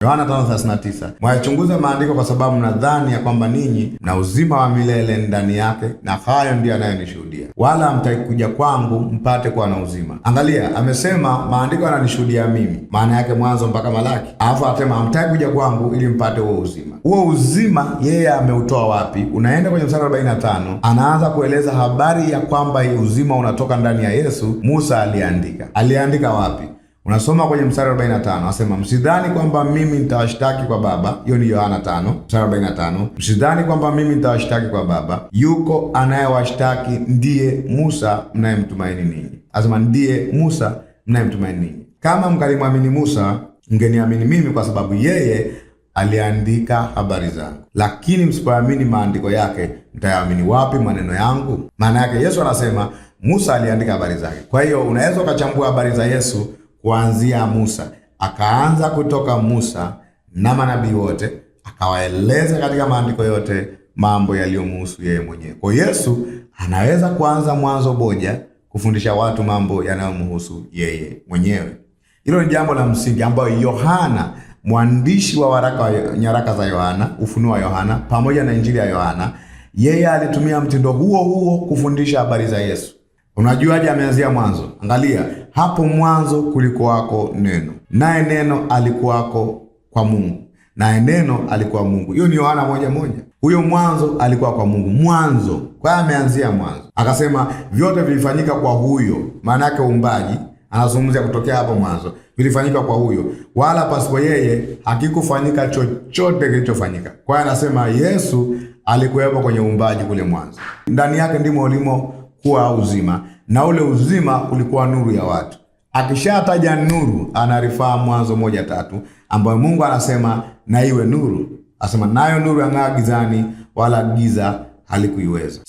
Yohana 5:39. Mwayachunguza maandiko kwa sababu mnadhani ya kwamba ninyi na uzima wa milele ndani yake, na hayo ndiyo anayonishuhudia. Wala hamtaki kuja kwangu mpate kuwa na uzima. Angalia, amesema maandiko yananishuhudia mimi. Maana yake Mwanzo mpaka Malaki. Alafu atema hamtaki kuja kwangu ili mpate huo uzima. Huo uzima yeye ameutoa wapi? Unaenda kwenye mstari 45, anaanza kueleza habari ya kwamba uzima unatoka ndani ya Yesu. Musa aliandika. Aliandika wapi? Unasoma kwenye mstari 45, anasema msidhani kwamba mimi nitawashtaki kwa Baba. Hiyo ni Yohana 5 mstari 45. Msidhani kwamba mimi nitawashtaki kwa Baba, yuko anayewashtaki, ndiye Musa mnayemtumaini ninyi. Anasema ndiye Musa mnayemtumaini ninyi. Kama mkalimwamini Musa, mngeniamini mimi, kwa sababu yeye aliandika habari zangu. Lakini msipoamini maandiko yake, mtayaamini wapi maneno yangu? Maana yake Yesu anasema Musa aliandika habari zake. Kwa hiyo unaweza ukachambua habari za Yesu kuanzia Musa, akaanza kutoka Musa na manabii wote, akawaeleza katika maandiko yote mambo yaliyomhusu yeye mwenyewe. Kwa Yesu anaweza kuanza Mwanzo moja kufundisha watu mambo yanayomhusu yeye mwenyewe. Hilo ni jambo la msingi ambayo Yohana, mwandishi wa nyaraka za Yohana, Ufunuo wa Yohana pamoja na Injili ya Yohana, yeye alitumia mtindo huo huo kufundisha habari za Yesu. Unajuaje ameanzia mwanzo? Angalia, hapo mwanzo kulikuwako neno, naye neno alikuwako kwa Mungu, naye neno alikuwa Mungu. Hiyo ni Yohana 1:1. Huyo mwanzo alikuwa kwa Mungu, mwanzo. Kwa hiyo ameanzia mwanzo. Akasema vyote vilifanyika kwa huyo. Maana yake uumbaji, anazungumzia kutokea hapo mwanzo, vilifanyika kwa huyo, wala pasipo yeye hakikufanyika chochote kilichofanyika. Kwa hiyo anasema Yesu alikuwepo kwenye uumbaji kule mwanzo. Ndani yake ndimo ulimo kuwa uzima, na ule uzima ulikuwa nuru ya watu. Akishataja nuru, anarifaa Mwanzo 1:3, ambayo Mungu anasema na iwe nuru. Asema nayo nuru yang'aa gizani, wala giza halikuiweza.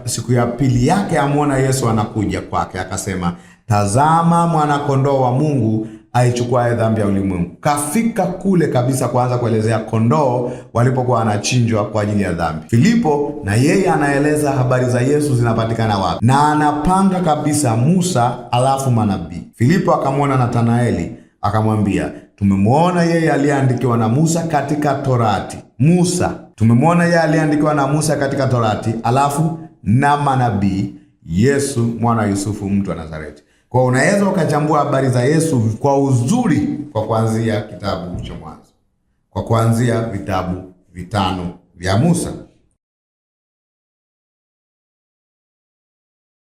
Siku ya pili yake amuona Yesu anakuja kwake, akasema tazama mwana kondoo wa Mungu aichukuaye dhambi ya ulimwengu. Kafika kule kabisa kuanza kuelezea kondoo walipokuwa wanachinjwa kwa ajili ya dhambi. Filipo na yeye anaeleza habari za Yesu zinapatikana wapi, na anapanga kabisa Musa alafu manabii. Filipo akamwona Nathanaeli akamwambia, tumemwona yeye aliyeandikiwa na Musa katika Torati. Tumemwona yeye aliyeandikiwa na Musa katika Torati alafu na manabii, Yesu mwana Yusufu, mtu wa Nazareti. Kwa unaweza ukachambua habari za Yesu kwa uzuri kwa kuanzia kitabu cha Mwanzo, kwa kuanzia vitabu 5 vya Musa.